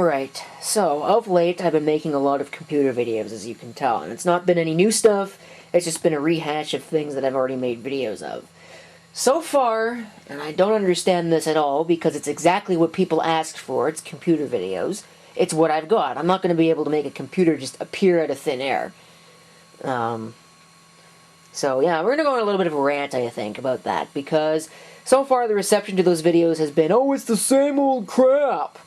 Alright, so of late I've been making a lot of computer videos, as you can tell, and it's not been any new stuff, it's just been a rehash of things that I've already made videos of. So far, and I don't understand this at all, because it's exactly what people asked for, it's computer videos, it's what I've got. I'm not going to be able to make a computer just appear out of thin air. So yeah, we're going to go on a little bit of a rant, I think, about that, because so far the reception to those videos has been, oh, it's the same old crap!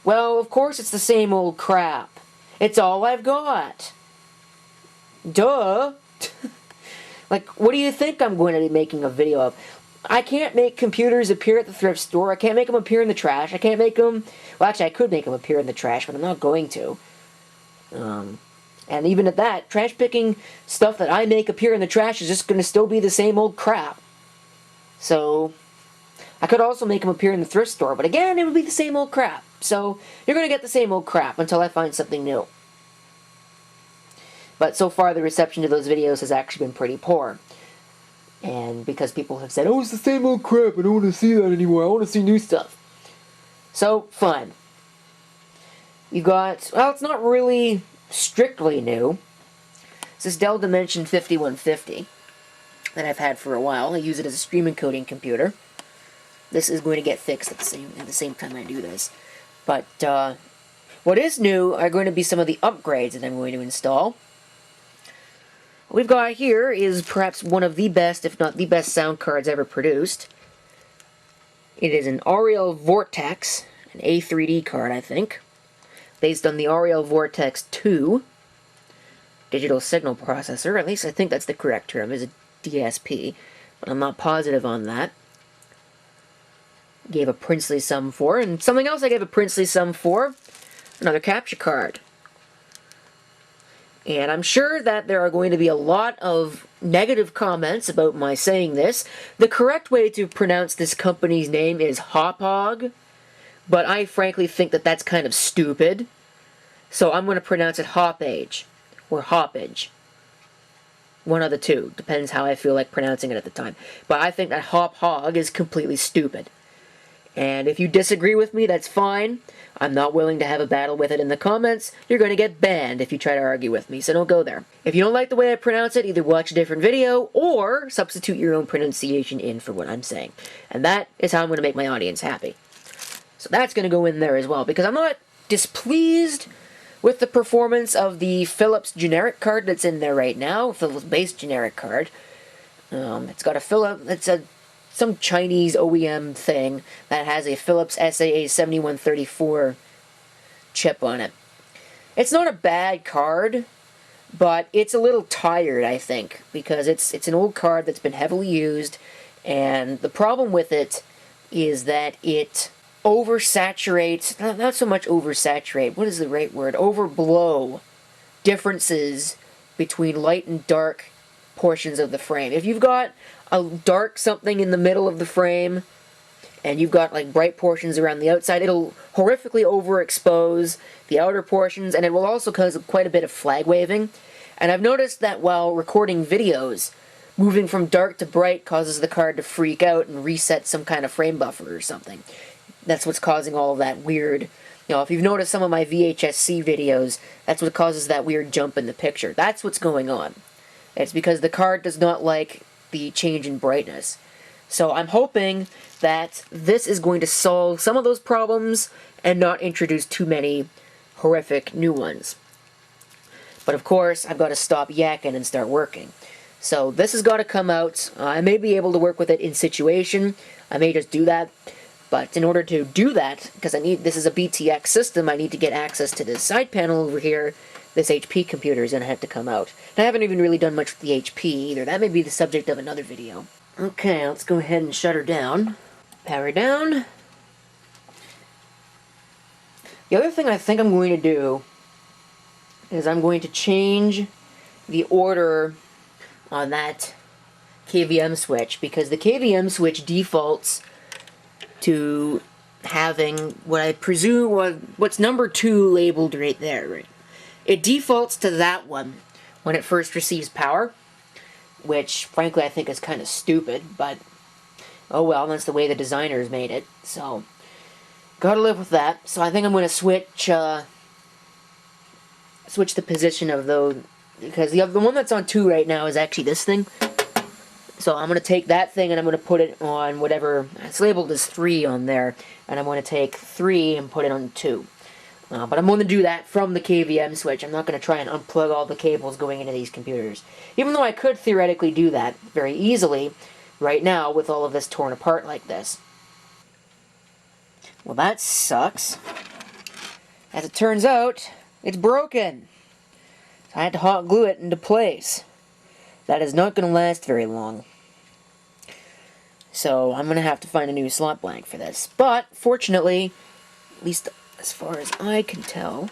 Well, of course it's the same old crap. It's all I've got. Duh! Like, what do you think I'm going to be making a video of? I can't make computers appear at the thrift store. I can't make them appear in the trash. I can't make them... Well, actually, I could make them appear in the trash, but I'm not going to. And even at that, trash picking stuff that I make appear in the trash is just going to still be the same old crap. So, I could also make them appear in the thrift store, but again, it would be the same old crap. So, you're going to get the same old crap until I find something new. But so far, the reception to those videos has actually been pretty poor. And because people have said, oh, it's the same old crap, I don't want to see that anymore, I want to see new stuff. So, fine. You got, well, it's not really strictly new. It's this Dell Dimension 5150 that I've had for a while. I use it as a stream encoding computer. This is going to get fixed at the same time I do this. But what is new are going to be some of the upgrades that I'm going to install. What we've got here is perhaps one of the best, if not the best, sound cards ever produced. It is an Ariel Vortex, an A3D card, I think, based on the Ariel Vortex 2 digital signal processor. At least I think that's the correct term, is a DSP, but I'm not positive on that. Gave a princely sum for, and something else I gave a princely sum for, another capture card. And I'm sure that there are going to be a lot of negative comments about my saying this. The correct way to pronounce this company's name is Hauppauge, but I frankly think that that's kind of stupid. So I'm going to pronounce it Hauppauge, or Hauppauge. One of the two, depends how I feel like pronouncing it at the time. But I think that Hauppauge is completely stupid. And if you disagree with me, that's fine. I'm not willing to have a battle with it in the comments. You're going to get banned if you try to argue with me, so don't go there. If you don't like the way I pronounce it, either watch a different video or substitute your own pronunciation in for what I'm saying. And that is how I'm going to make my audience happy. So that's going to go in there as well, because I'm not displeased with the performance of the Philips generic card that's in there right now, Philips base generic card. It's got a Philips, it's some Chinese OEM thing that has a Philips SAA 7134 chip on it. It's not a bad card, but it's a little tired, I think, because it's an old card that's been heavily used, and the problem with it is that it oversaturates, not so much oversaturate, what is the right word? Overblow differences between light and dark portions of the frame. If you've got a dark something in the middle of the frame, and you've got like bright portions around the outside, it'll horrifically overexpose the outer portions, and it will also cause quite a bit of flag waving. And I've noticed that while recording videos, moving from dark to bright causes the card to freak out and reset some kind of frame buffer or something. That's what's causing all of that weird, if you've noticed some of my VHS-C videos, that's what causes that weird jump in the picture. That's what's going on. It's because the card does not like the change in brightness. So I'm hoping that this is going to solve some of those problems and not introduce too many horrific new ones. But of course, I've got to stop yakking and start working. So this has got to come out. I may be able to work with it in situation. I may just do that. But in order to do that, because this is a BTX system, I need to get access to this side panel over here. This HP computer is going to have to come out. And I haven't even really done much with the HP either. That may be the subject of another video. Okay, let's go ahead and shut her down. Power down. The other thing I think I'm going to do is I'm going to change the order on that KVM switch, because the KVM switch defaults to having what I presume was what's number 2 labeled right there, right? It defaults to that one when it first receives power, which frankly I think is kind of stupid, but oh well, that's the way the designers made it. So Gotta live with that. So I think I'm going to switch the position of those, because the one that's on 2 right now is actually this thing. So I'm going to take that thing and I'm going to put it on whatever, it's labeled as 3 on there, and I'm going to take 3 and put it on 2. But I'm going to do that from the KVM switch. I'm not going to try and unplug all the cables going into these computers. Even though I could theoretically do that very easily right now with all of this torn apart like this. Well, that sucks. As it turns out, it's broken. So I had to hot glue it into place. That is not going to last very long. So I'm going to have to find a new slot blank for this. But, fortunately, at least as far as I can tell,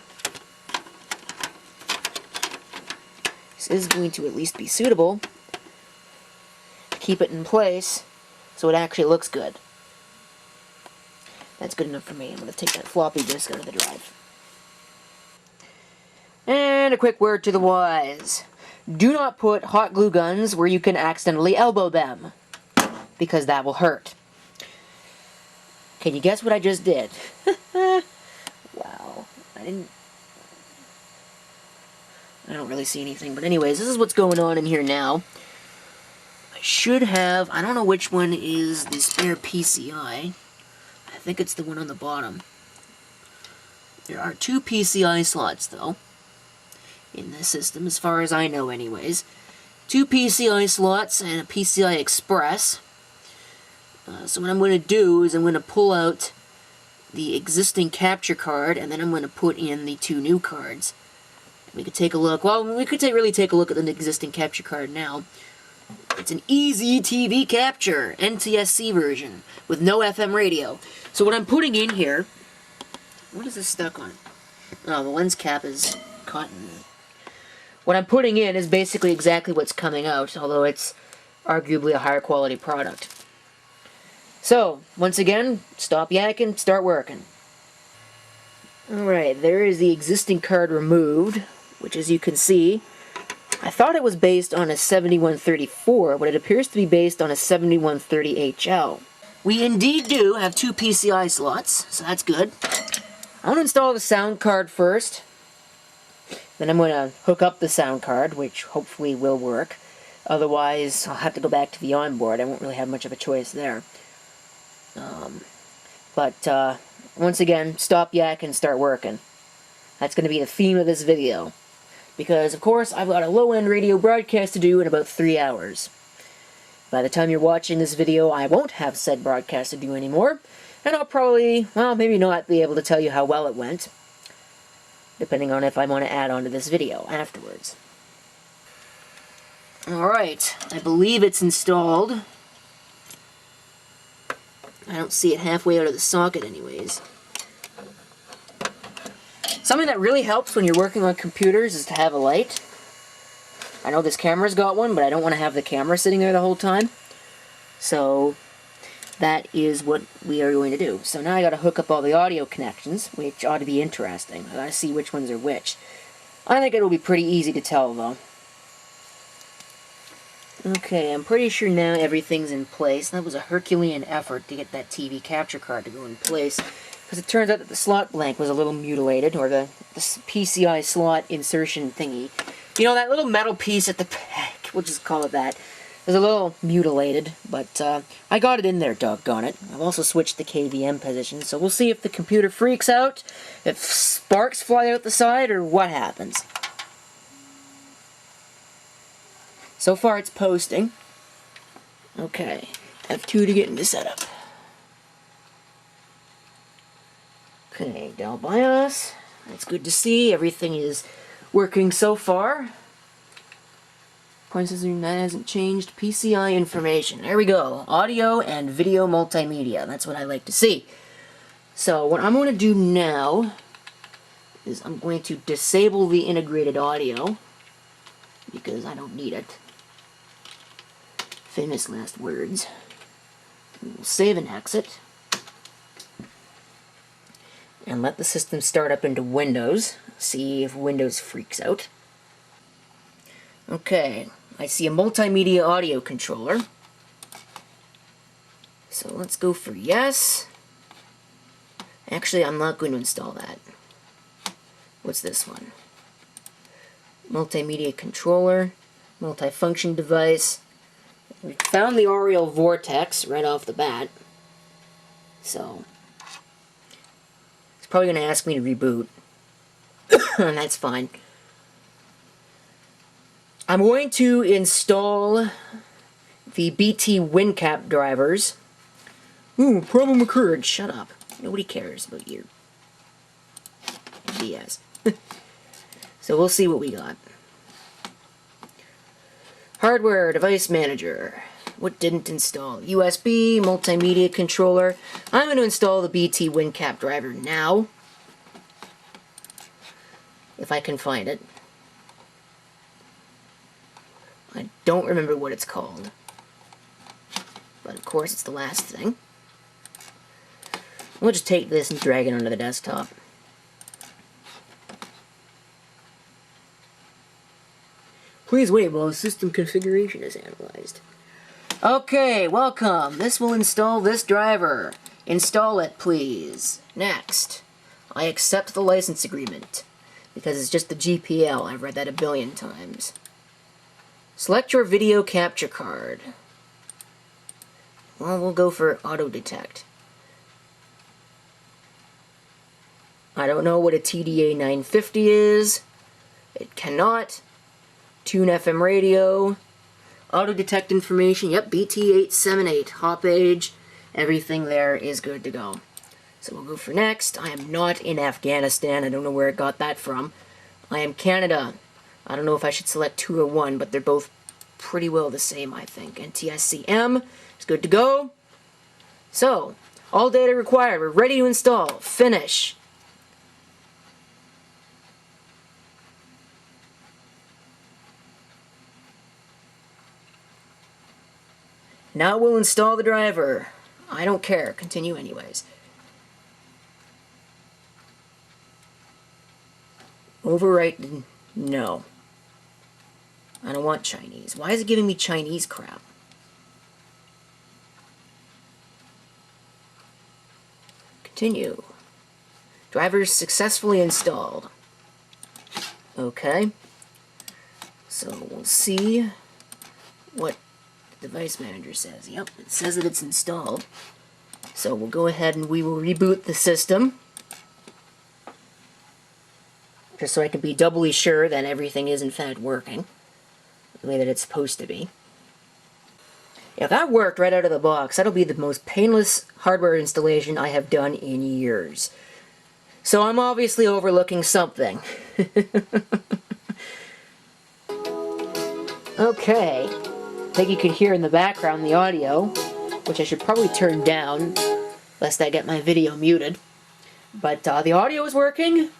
this is going to at least be suitable to keep it in place so it actually looks good. That's good enough for me. I'm going to take that floppy disk out of the drive. And a quick word to the wise. Do not put hot glue guns where you can accidentally elbow them, because that will hurt. Can you guess what I just did? Wow. I don't really see anything, but anyways, this is what's going on in here now. I should have, I don't know which one is the spare PCI. I think it's the one on the bottom. There are 2 PCI slots, though, in this system, as far as I know anyways. 2 PCI slots and a PCI Express. So what I'm going to do is I'm going to pull out the existing capture card, and then I'm going to put in the 2 new cards. We could take a look. Well, we could really take a look at the existing capture card now. It's an easy TV capture, NTSC version, with no FM radio. So what I'm putting in here... What is this stuck on? Oh, the lens cap is cotton. What I'm putting in is basically exactly what's coming out, although it's arguably a higher quality product. So, once again, stop yakking, start working. Alright, there is the existing card removed, which, as you can see, I thought it was based on a 7134, but it appears to be based on a 7130 HL. We indeed do have 2 PCI slots, so that's good. I'm going to install the sound card first. Then I'm going to hook up the sound card, which hopefully will work. Otherwise, I'll have to go back to the onboard. I won't really have much of a choice there. Once again, stop yakking, start working. That's going to be the theme of this video. Because, of course, I've got a low-end radio broadcast to do in about 3 hours. By the time you're watching this video, I won't have said broadcast to do anymore. And I'll probably, well, maybe not be able to tell you how well it went. Depending on if I want to add on to this video afterwards. Alright, I believe it's installed. I don't see it halfway out of the socket anyways. Something that really helps when you're working on computers is to have a light. I know this camera's got one, but I don't want to have the camera sitting there the whole time. So that is what we are going to do. So now I got to hook up all the audio connections, which ought to be interesting. I got to see which ones are which. I think it'll be pretty easy to tell, though. Okay, I'm pretty sure now everything's in place. That was a Herculean effort to get that TV capture card to go in place, because it turns out that the slot blank was a little mutilated, or the PCI slot insertion thingy. You know, that little metal piece at the back, we'll just call it that, was a little mutilated, but I got it in there, doggone it. I've also switched the KVM position, so we'll see if the computer freaks out, if sparks fly out the side, or what happens. So far it's posting. Okay, F2 to get into setup. Okay, Dell BIOS. That's good to see. Everything is working so far. Processor, that hasn't changed. PCI information. There we go. Audio and video multimedia. That's what I like to see. So what I'm going to do now is I'm going to disable the integrated audio because I don't need it. Famous last words. We'll save and exit. And let the system start up into Windows. See if Windows freaks out. Okay, I see a multimedia audio controller. So let's go for yes. Actually, I'm not going to install that. What's this one? Multimedia controller, multifunction device. We found the Oriole Vortex right off the bat. So, it's probably going to ask me to reboot. And that's fine. I'm going to install the BT WinCap drivers. Ooh, problem occurred. Shut up. Nobody cares about your BS. So we'll see what we got. Hardware, device manager. What didn't install? USB, multimedia controller. I'm going to install the BT WinCap driver now. If I can find it. I don't remember what it's called. But of course it's the last thing. We'll just take this and drag it onto the desktop. Please wait while system configuration is analyzed. Okay, welcome. This will install this driver. Install it, please. Next. I accept the license agreement. Because it's just the GPL. I've read that a billion times. Select your video capture card. Well, we'll go for auto detect. I don't know what a TDA 950 is. It cannot. Tune FM radio. Auto detect information. Yep, BT878. Hop age. Everything there is good to go. So we'll go for next. I am not in Afghanistan. I don't know where it got that from. I am Canada. I don't know if I should select 2 or 1, but they're both pretty well the same, I think. NTSCM is good to go. So, all data required. We're ready to install. Finish. Now we'll install the driver. I don't care. Continue anyways. Overwrite. No. I don't want Chinese. Why is it giving me Chinese crap? Continue. Driver successfully installed. Okay. So we'll see what the device manager says. Yep, it says that it's installed. So we'll go ahead and we will reboot the system. Just so I can be doubly sure that everything is in fact working the way that it's supposed to be. If that worked right out of the box, that'll be the most painless hardware installation I have done in years. So I'm obviously overlooking something. Okay. I think you can hear in the background the audio, which I should probably turn down, lest I get my video muted. But the audio is working.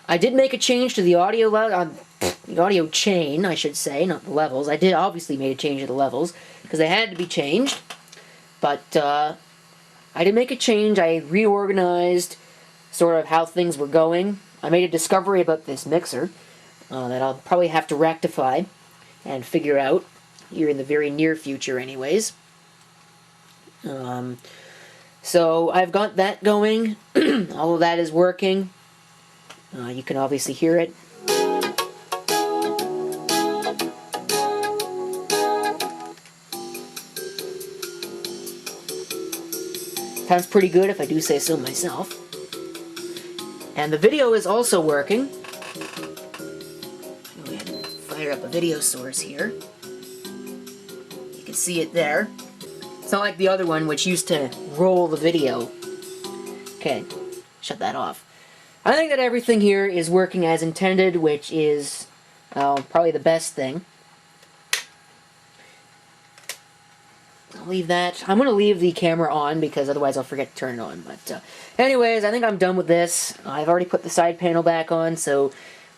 I did make a change to the audio chain, I should say, not the levels. I did obviously make a change to the levels, because they had to be changed. But I did make a change. I reorganized sort of how things were going. I made a discovery about this mixer that I'll probably have to rectify and figure out here in the very near future anyways. So I've got that going. All of that is working. You can obviously hear it. Sounds pretty good if I do say so myself. And the video is also working. Go ahead and fire up a video source here. You can see it there. It's not like the other one which used to roll the video. Okay, shut that off. I think that everything here is working as intended, which is probably the best thing. I'll leave that. I'm going to leave the camera on because otherwise I'll forget to turn it on. But anyways, I think I'm done with this. I've already put the side panel back on, so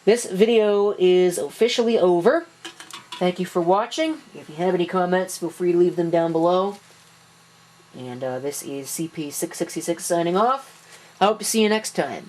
this video is officially over. Thank you for watching. If you have any comments, feel free to leave them down below. And this is CP666 signing off. I hope to see you next time.